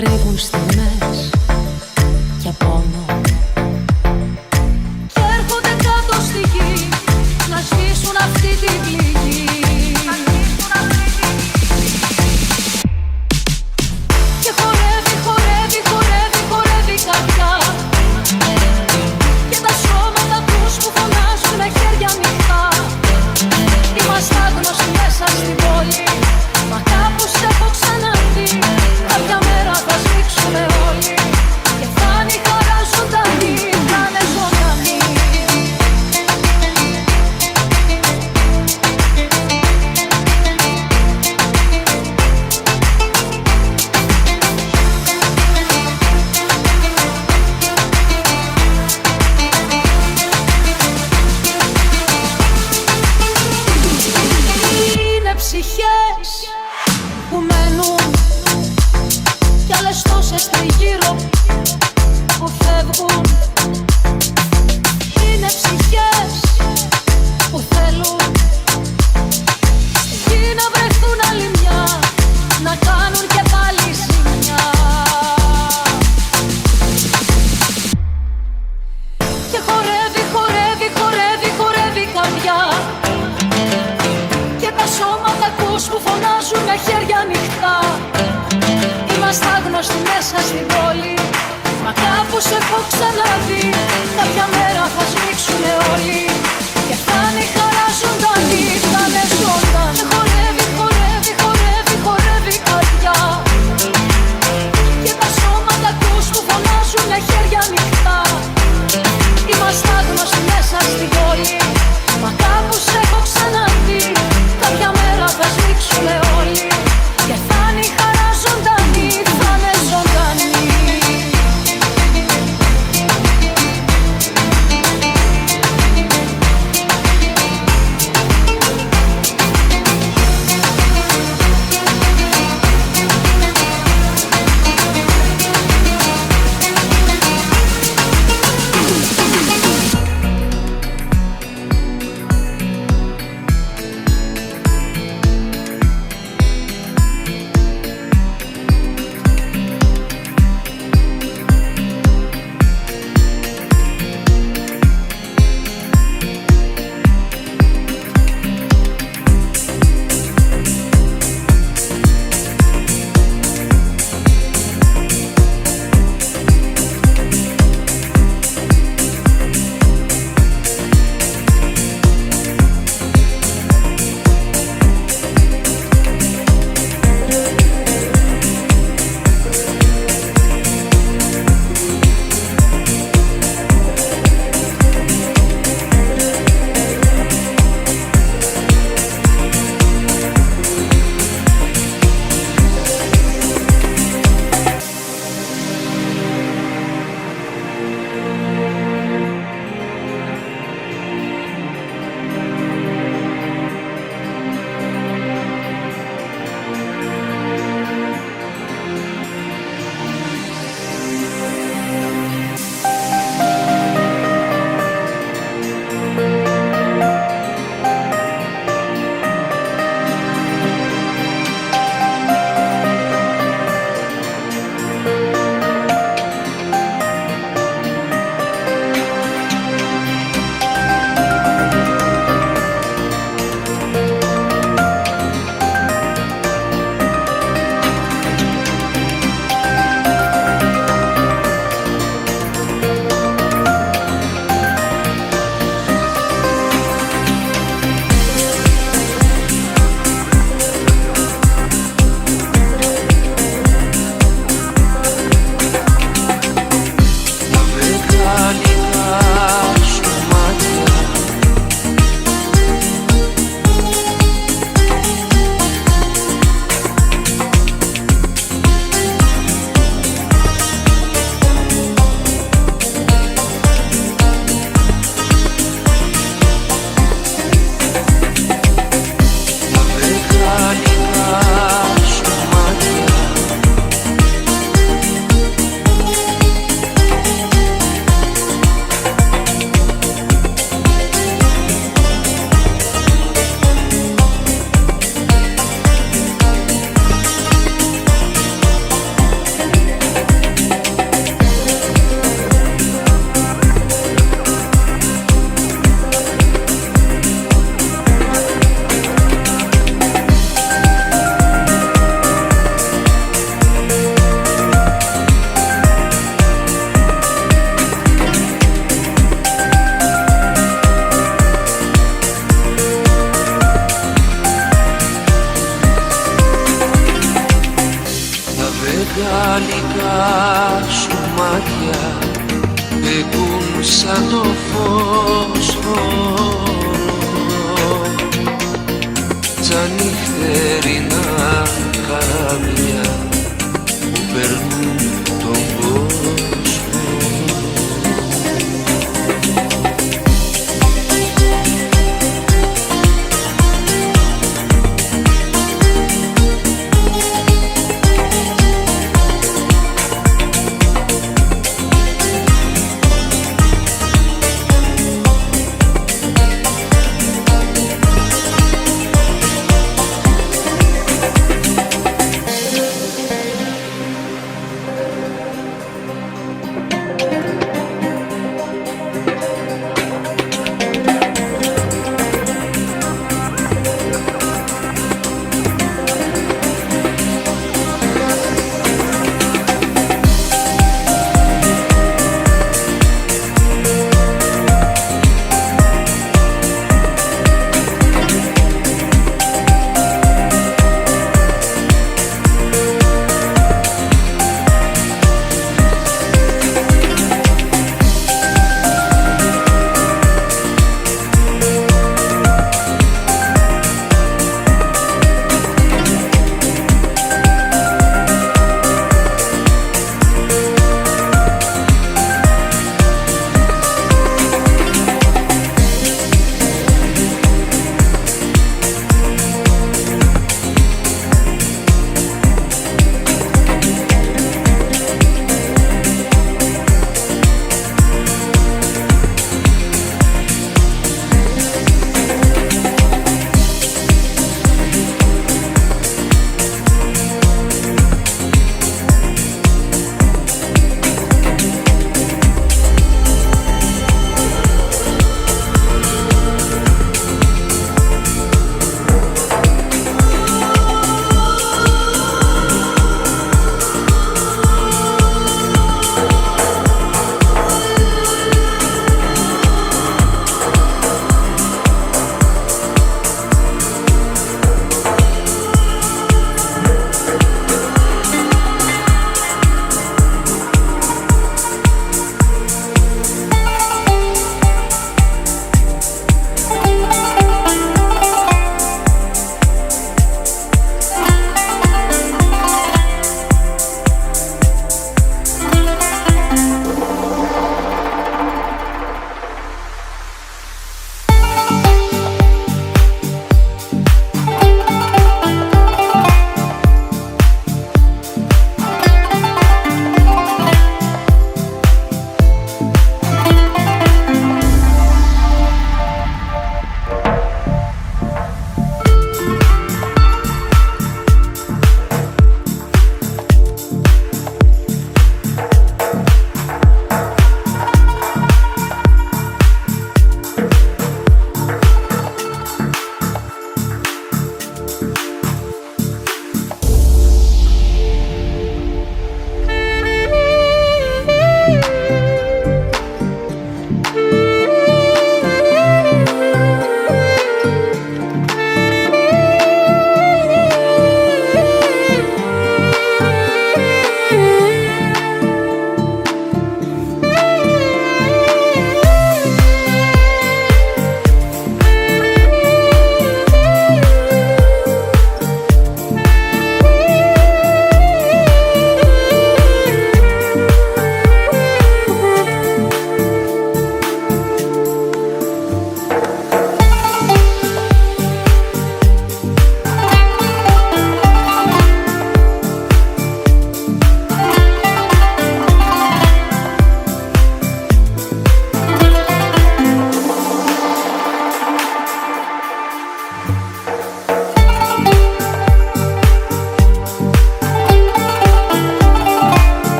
κρύβουν στιγμές και πόνο. Κι έρχονται κάτω στη γη να σβήσουν αυτή τη πληγή. Και χορεύει, χορεύει, χορεύει, χορεύει η καρδιά. Και τα σώματα τους που φωνάζουν με χέρια ανοιχτά. Είμαστε άγνωστοι μέσα στην πόλη, μα κάπου σε έχω ξαναδεί. Κάποια μέρα θα σφίξουμε όλοι και θα είναι η χαρά ζωντανή, θα είναι ζωντανή. Είναι ψυχές που μένουν κι άλλες τόσες τριγύρω που φεύγουν. Είναι ψυχές που θέλουν στη γη να βρεθούν άλλη μια, να κάνουν και πάλι ζημιά. Και χορεύει, χορεύει, χορεύει, χορεύει η καρδιά. Και τα σώματα ακούς που φωνάζουν με χέρια ανοιχτά. Είμαστε άγνωστοι μέσα στην πόλη, μα κάπου σε έχω ξαναδεί. Κάποια μέρα θα σμίξουνε όλοι και θα είναι η χαρά ζωντανή, θα είναι ζωντανή. Χορεύει, χορεύει, χορεύει, χορεύει η καρδιά. Και τα σώματα ακούς που φωνάζουν με χέρια ανοιχτά. Είμαστε άγνωστοι μέσα στην πόλη, μα κάπου σε έχω ξαναδεί. Κάποια μέρα θα σμίξουνε όλοι και θα είναι η χαρά ζωντανή, θα είναι ζωντανή. γαλλικά σου μάτια πεκούν σαν το φως σαν νυχτερινά καράβια που περνούν τον κόσμο.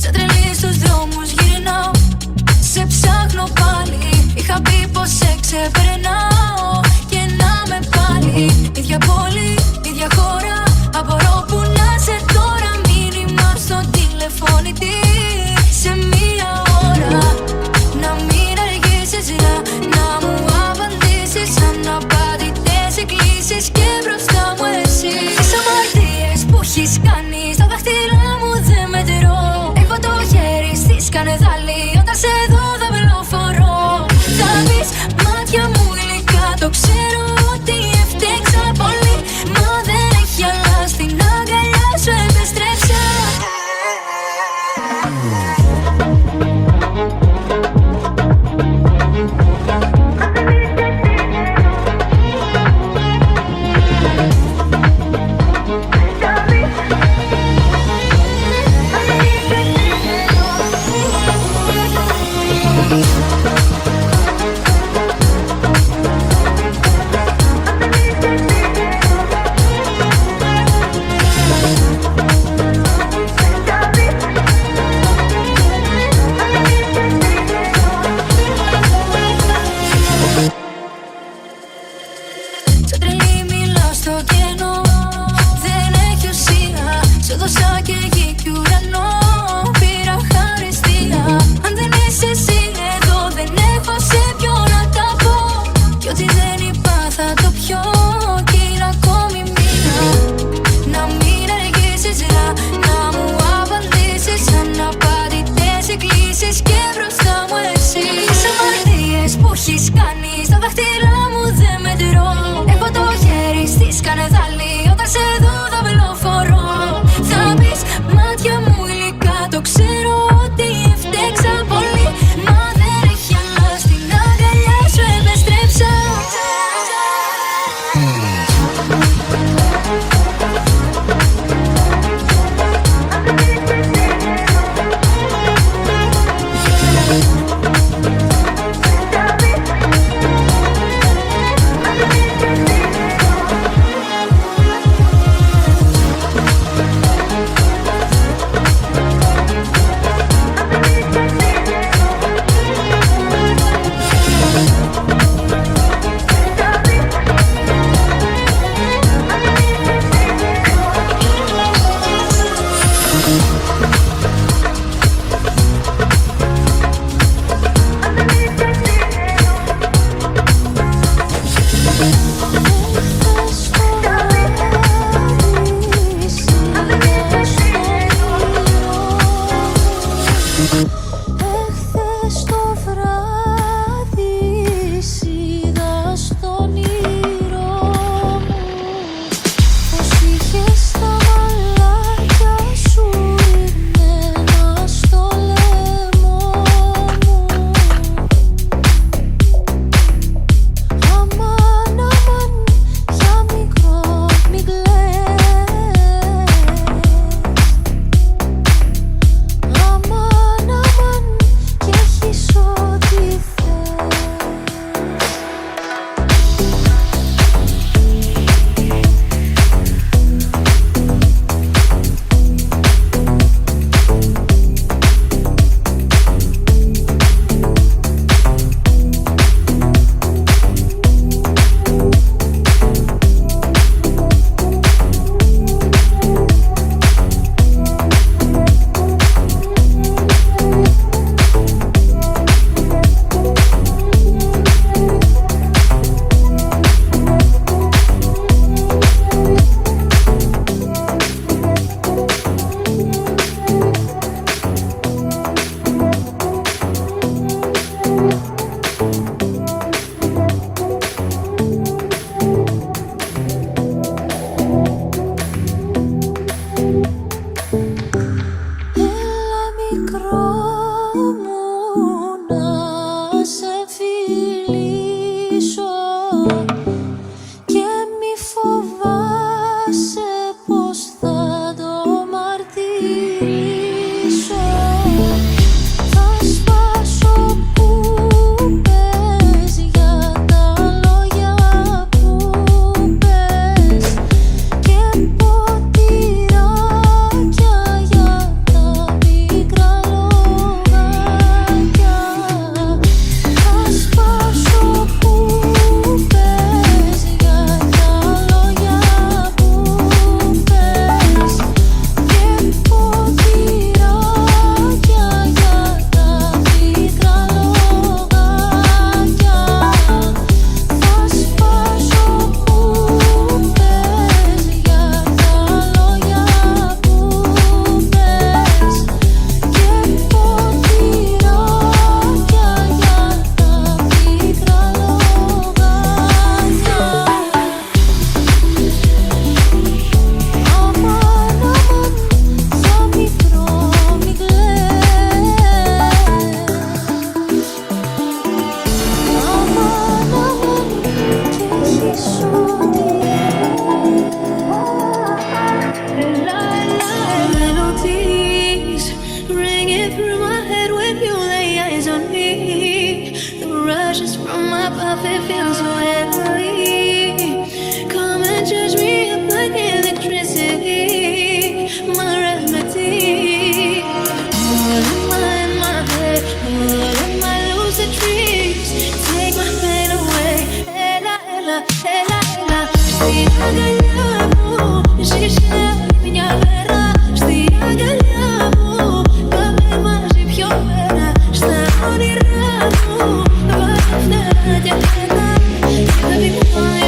Σαν τρελή στους δρόμους γυρνάω, σε ψάχνω πάλι. Είχα πει πως σε ξεπερνάω και να με πάλι. Ίδια πόλη, ίδια χώρα, απορώ που να σε τώρα. Μήνυμα στο τηλεφώνητη σε μία ώρα. Να μην αργήσεις να μου απαντήσεις. Αναπάντητες εκκλήσεις και μπροστά μου εσύ. Τις αμαρτίες που έχεις κάνει στα δάχτυλά μου δεν μετρώ. Έχω το χέρι στη σκανεδάλη, όταν σε δω θα μπελοφορώ. Θα πεις μάτια μου γλυκά, το ξέρω ότι έφτεξα πολύ. Μα δεν έχει αλλάξει την Melodies ringing through my head when you lay eyes on me. The rushes from my puff, it feels so heavy. Come and charge me up like electricity. My remedy. All in my head, all in my lucid dreams. Take my pain away. Ella, ella, ella, ella. Στη αγκαλιά μου ζήσε μια μέρα. Στη αγκαλιά μου κάμε μαζί πιο πέρα. Στα όνειρά μου βάλε φτερά και πέρα. Baby, my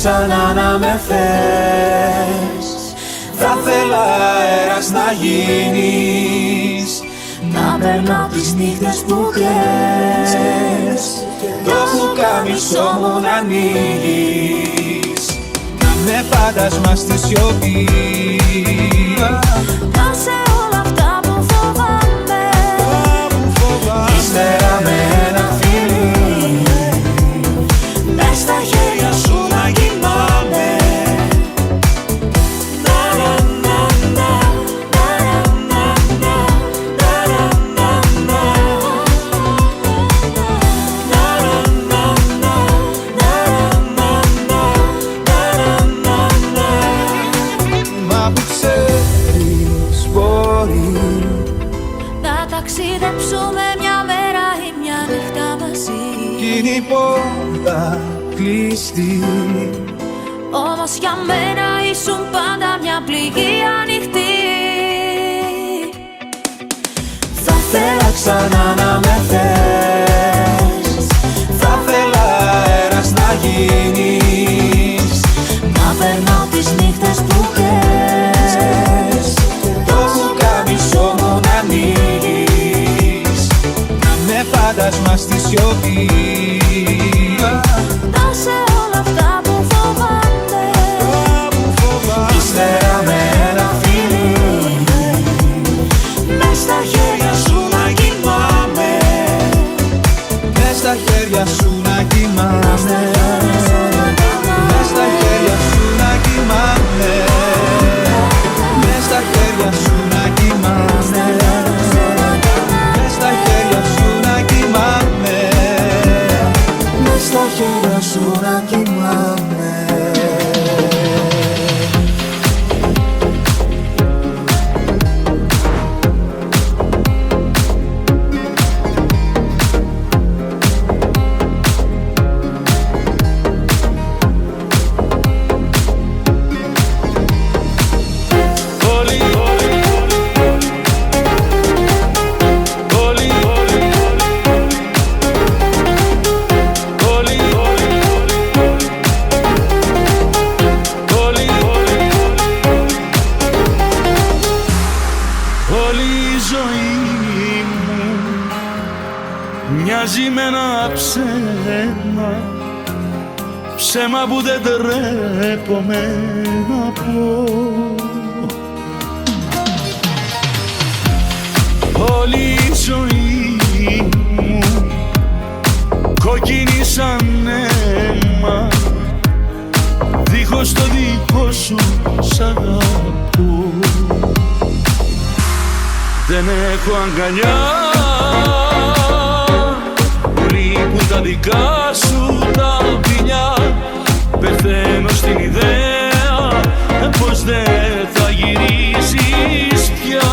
ξανά να με θες. Θα θέλα αέρας να γίνεις, να περνάω τις νύχτες που κλαις, το πουκάμισό μου να ανοίγεις, να με φάντασμα στη σιωπή. Άσε όλα αυτά που φοβάμαι, ύστερα με ένα φιλί, μες στα χέρια σου να κοιμάμαι. Μα που ξέρεις μπορεί. Να ταξιδέψουμε μια μέρα ή μια νύχτα μαζί. Κι είναι η πόρτα κλειστή. Όμως για μένα ήσουν πάντα μια πληγή ανοιχτή. Θα θέλα ξανά να με θες. Θα θέλα αέρας να γίνεις. Να περνάω τις νύχτες που θες. Το πουκάμισο μου να ανοίγεις. Να με φάντασμα στη σιωπή. Να σε όλα αυτά που φοβάμαι. Ύστερα με ένα φιλί. Μες στα χέρια σου να κοιμάμαι. Μες στα χέρια σου να κοιμάμαι. Μες στα χέρια σου να κοιμάμαι. Μες στα χέρια σου να κοιμάμαι. Μες στα χέρια σου να κοιμάμαι. Μες στα χέρια σου να κοιμάμαι. Μοιάζει με ένα ψέμα, ψέμα που δεν τρέπομαι να πω. Όλη η ζωή μου κόκκινη σαν αίμα, δίχως το δικό σου σ' αγαπώ. Δεν έχω αγκαλιά που λείπουν τα δικά σου τα φιλιά. Πεθαίνω στην ιδέα πως δεν θα γυρίσεις πια.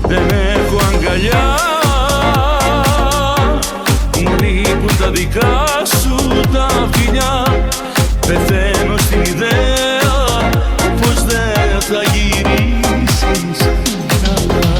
Δεν έχω αγκαλιά μου λείπουν τα δικά σου τα φιλιά. Πεθαίνω στην ιδέα πως δεν θα γυρίσεις καλά.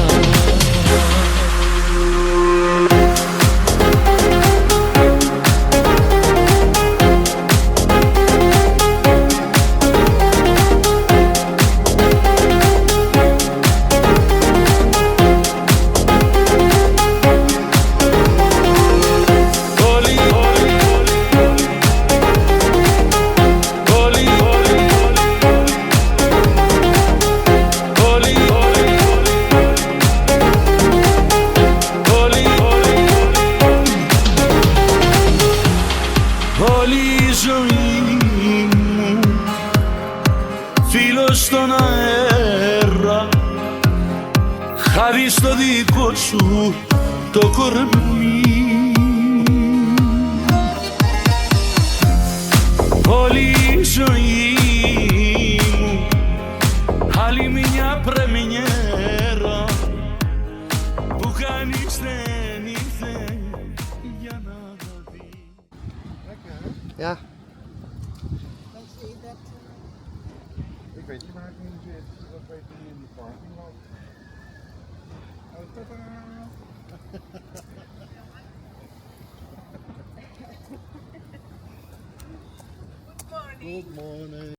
Όλη η ζωή μου φίλος στον αέρα, χάρη στο δικό σου το κορμί. Όλη η ζωή μου άλλη μια πρεμιέρα που κανείς δεν ήρθε για να δει. Ja. Ik weet niet waar ik nu zit. Dat weet ik niet in die parking lot. Oh, tadaa! Good morning.